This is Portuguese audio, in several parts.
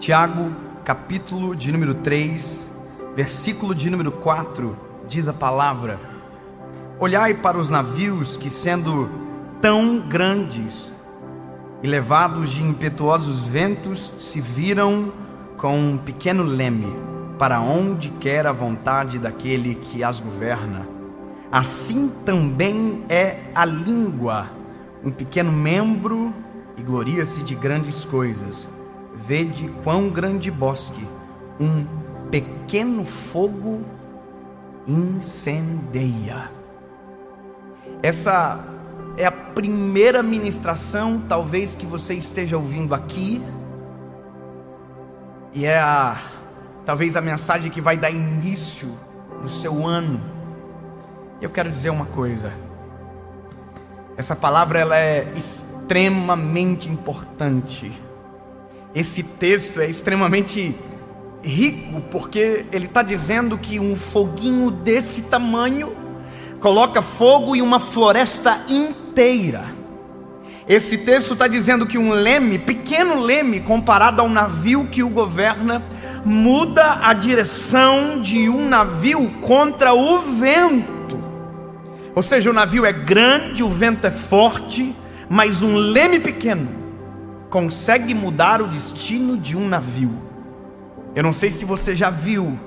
Tiago, capítulo de número 3, versículo de número 4, diz a palavra: olhai para os navios que, sendo tão grandes e levados de impetuosos ventos, se viram com um pequeno leme, para onde quer a vontade daquele que as governa. Assim também é a língua, um pequeno membro, e gloria-se de grandes coisas. Vede quão grande bosque um pequeno fogo incendeia. Essa é a primeira ministração, talvez, que você esteja ouvindo aqui, e talvez a mensagem que vai dar início no seu ano. Eu quero dizer uma coisa: essa palavra ela é extremamente importante. Esse texto é extremamente rico, porque ele está dizendo que um foguinho desse tamanho coloca fogo em uma floresta inteira. Esse texto está dizendo que um leme, pequeno leme, comparado ao navio que o governa, muda a direção de um navio contra o vento. Ou seja, o navio é grande, o vento é forte, mas um leme pequeno consegue mudar o destino de um navio. Eu não sei se você já viu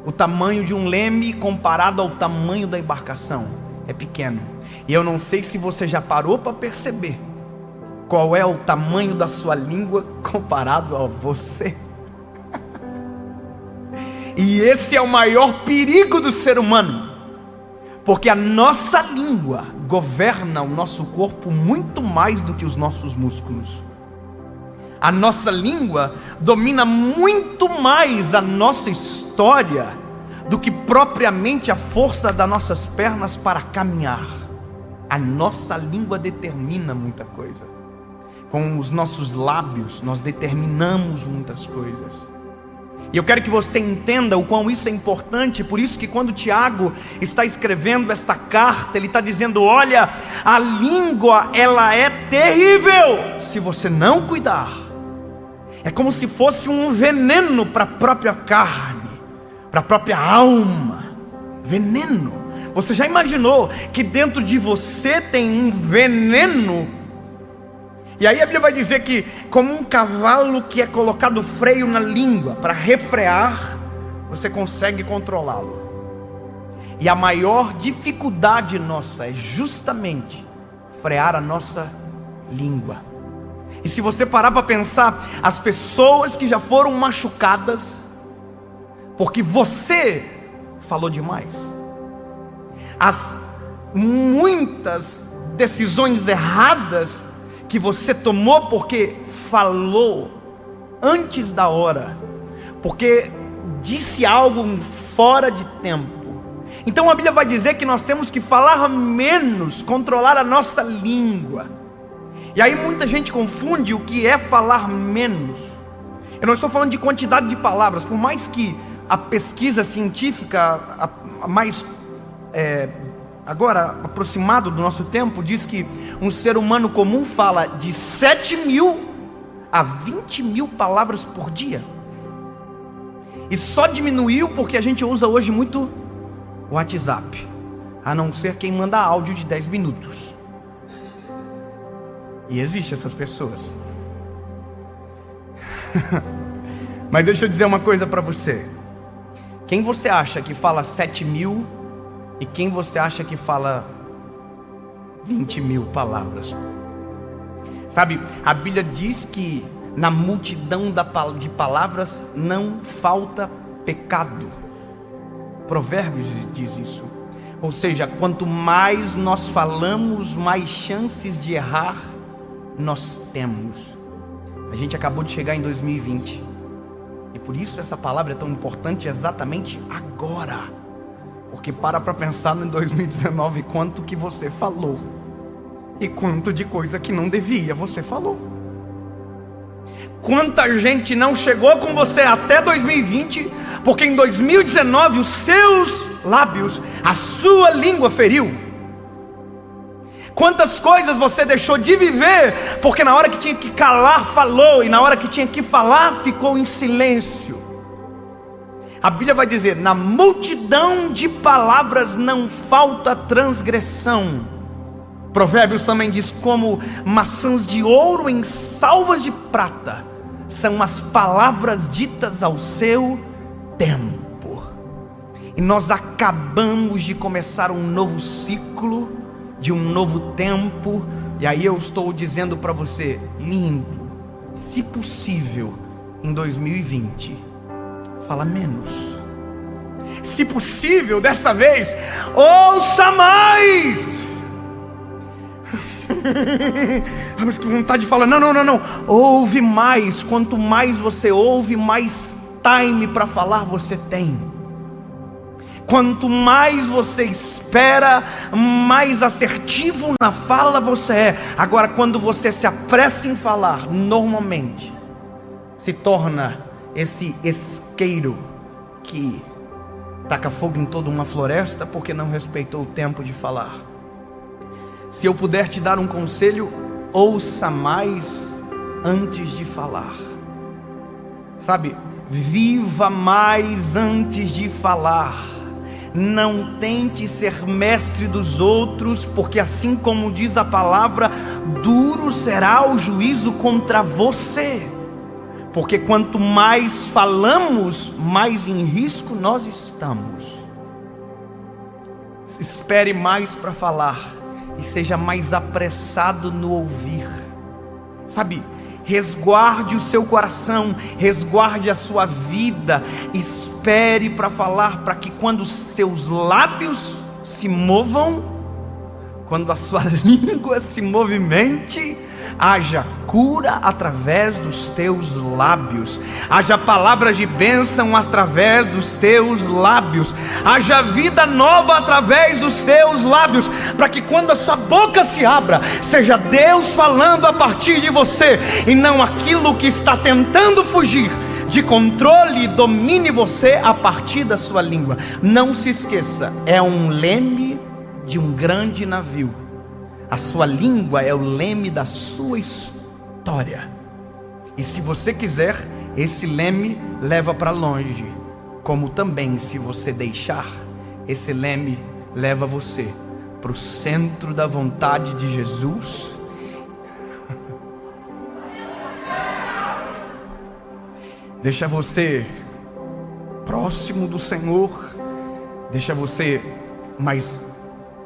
o tamanho de um leme comparado ao tamanho da embarcação. É pequeno. E eu não sei se você já parou para perceber qual é o tamanho da sua língua comparado a você. E esse é o maior perigo do ser humano, porque a nossa língua governa o nosso corpo muito mais do que os nossos músculos. A nossa língua domina muito mais a nossa história do que propriamente a força das nossas pernas para caminhar. A nossa língua determina muita coisa. Com os nossos lábios nós determinamos muitas coisas. E eu quero que você entenda o quão isso é importante. Por isso que quando Tiago está escrevendo esta carta, ele está dizendo: olha, a língua ela é terrível se você não cuidar. É como se fosse um veneno para a própria carne, para a própria alma. Veneno. Você já imaginou que dentro de você tem um veneno? E aí a Bíblia vai dizer que, como um cavalo que é colocado freio na língua para refrear, você consegue controlá-lo. E a maior dificuldade nossa é justamente frear a nossa língua. E se você parar para pensar, as pessoas que já foram machucadas porque você falou demais, as muitas decisões erradas que você tomou porque falou antes da hora, porque disse algo fora de tempo. Então a Bíblia vai dizer que nós temos que falar menos, controlar a nossa língua. E aí muita gente confunde o que é falar menos. Eu não estou falando de quantidade de palavras, por mais que a pesquisa científica mais agora aproximado do nosso tempo diz que um ser humano comum fala de 7.000 a 20.000 palavras por dia. E só diminuiu porque a gente usa hoje muito o WhatsApp, a não ser quem manda áudio de 10 minutos. E existem essas pessoas. Mas deixa eu dizer uma coisa para você. Quem você acha que fala 7.000 e quem você acha que fala 20.000 palavras? Sabe, a Bíblia diz que na multidão de palavras não falta pecado. Provérbios diz isso. Ou seja, quanto mais nós falamos, mais chances de errar nós temos. A gente acabou de chegar em 2020, e por isso essa palavra é tão importante exatamente agora. Porque para pensar em 2019, quanto que você falou e quanto de coisa que não devia você falou. Quanta gente não chegou com você até 2020 porque em 2019 os seus lábios, a sua língua feriu. Quantas coisas você deixou de viver, porque na hora que tinha que calar, falou, e na hora que tinha que falar, ficou em silêncio. A Bíblia vai dizer: na multidão de palavras não falta transgressão. Provérbios também diz: como maçãs de ouro em salvas de prata são as palavras ditas ao seu tempo. E nós acabamos de começar um novo ciclo, de um novo tempo. E aí eu estou dizendo para você: lindo, se possível, em 2020, fala menos. Se possível, dessa vez, ouça mais. Mas que vontade de falar: não. Ouve mais. Quanto mais você ouve, mais time para falar você tem. Quanto mais você espera, mais assertivo na fala você é. Agora, quando você se apressa em falar, normalmente se torna esse isqueiro que taca fogo em toda uma floresta, porque não respeitou o tempo de falar. Se eu puder te dar um conselho, ouça mais antes de falar. Sabe, viva mais antes de falar. Não tente ser mestre dos outros, porque assim como diz a palavra, duro será o juízo contra você. Porque quanto mais falamos, mais em risco nós estamos. Espere mais para falar e seja mais apressado no ouvir. Sabe, resguarde o seu coração, resguarde a sua vida, espere para falar, para que quando os seus lábios se movam, quando a sua língua se movimente, haja cura através dos teus lábios, haja palavras de bênção através dos teus lábios, haja vida nova através dos teus lábios, para que quando a sua boca se abra, seja Deus falando a partir de você, e não aquilo que está tentando fugir de controle e domine você a partir da sua língua. Não se esqueça, é um leme de um grande navio. A sua língua é o leme da sua história. E se você quiser, esse leme leva para longe. Como também, se você deixar, esse leme leva você para o centro da vontade de Jesus. Deixa você próximo do Senhor. Deixa você mais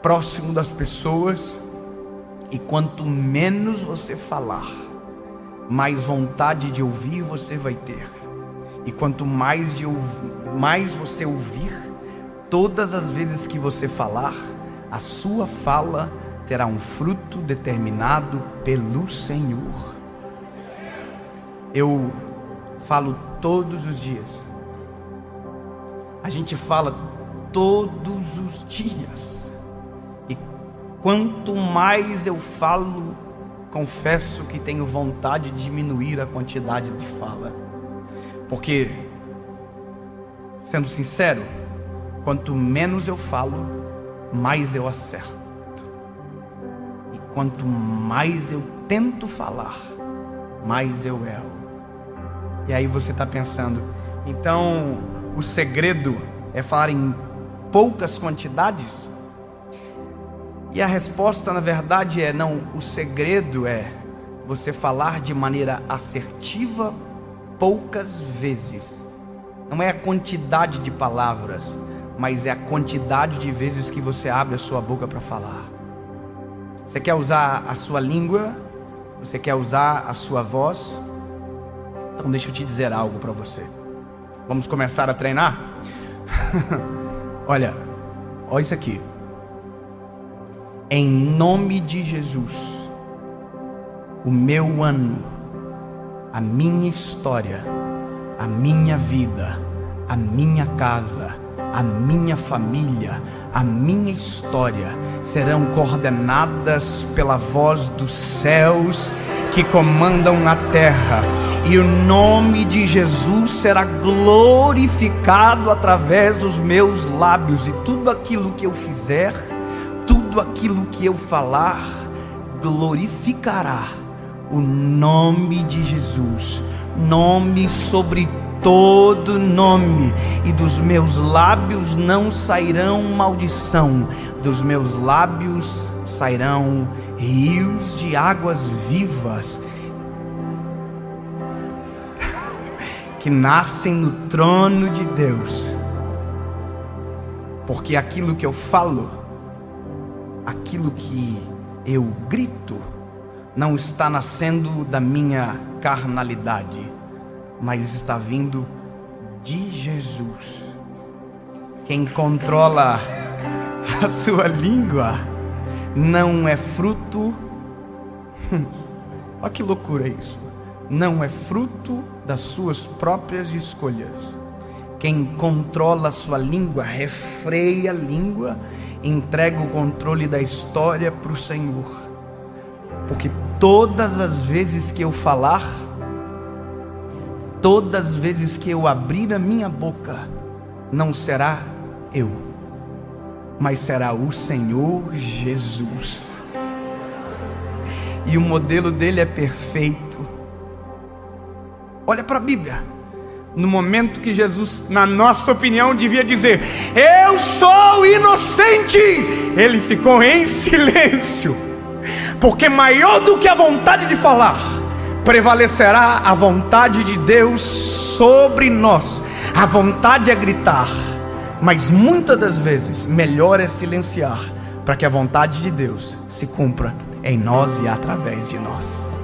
próximo das pessoas. E quanto menos você falar, mais vontade de ouvir você vai ter. E quanto mais você ouvir, todas as vezes que você falar, a sua fala terá um fruto determinado pelo Senhor. Eu falo todos os dias. A gente fala todos os dias. Quanto mais eu falo, confesso que tenho vontade de diminuir a quantidade de fala. Porque, sendo sincero, quanto menos eu falo, mais eu acerto. E quanto mais eu tento falar, mais eu erro. E aí você está pensando, então o segredo é falar em poucas quantidades? E a resposta, na verdade, é não. O segredo é você falar de maneira assertiva poucas vezes. Não é a quantidade de palavras, mas é a quantidade de vezes que você abre a sua boca para falar. Você quer usar a sua língua? Você quer usar a sua voz? Então deixa eu te dizer algo para você. Vamos começar a treinar? Olha isso aqui. Em nome de Jesus, o meu ano, a minha história, a minha vida, a minha casa, a minha família, a minha história serão coordenadas pela voz dos céus que comandam na terra, e o nome de Jesus será glorificado através dos meus lábios, e tudo aquilo que eu fizer, tudo tudo aquilo que eu falar glorificará o nome de Jesus, nome sobre todo nome, e dos meus lábios não sairão maldição, dos meus lábios sairão rios de águas vivas, que nascem no trono de Deus, porque aquilo que eu falo, aquilo que eu grito, não está nascendo da minha carnalidade, mas está vindo de Jesus. Quem controla a sua língua não é fruto, olha que loucura isso, não é fruto das suas próprias escolhas. Quem controla a sua língua, refreia a língua, entrega o controle da história para o Senhor, porque todas as vezes que eu falar, todas as vezes que eu abrir a minha boca, não será eu, mas será o Senhor Jesus. E o modelo dele é perfeito. Olha para a Bíblia. No momento que Jesus, na nossa opinião, devia dizer: eu sou inocente, ele ficou em silêncio, porque maior do que a vontade de falar, prevalecerá a vontade de Deus sobre nós. A vontade é gritar, mas muitas das vezes melhor é silenciar, para que a vontade de Deus se cumpra em nós e através de nós.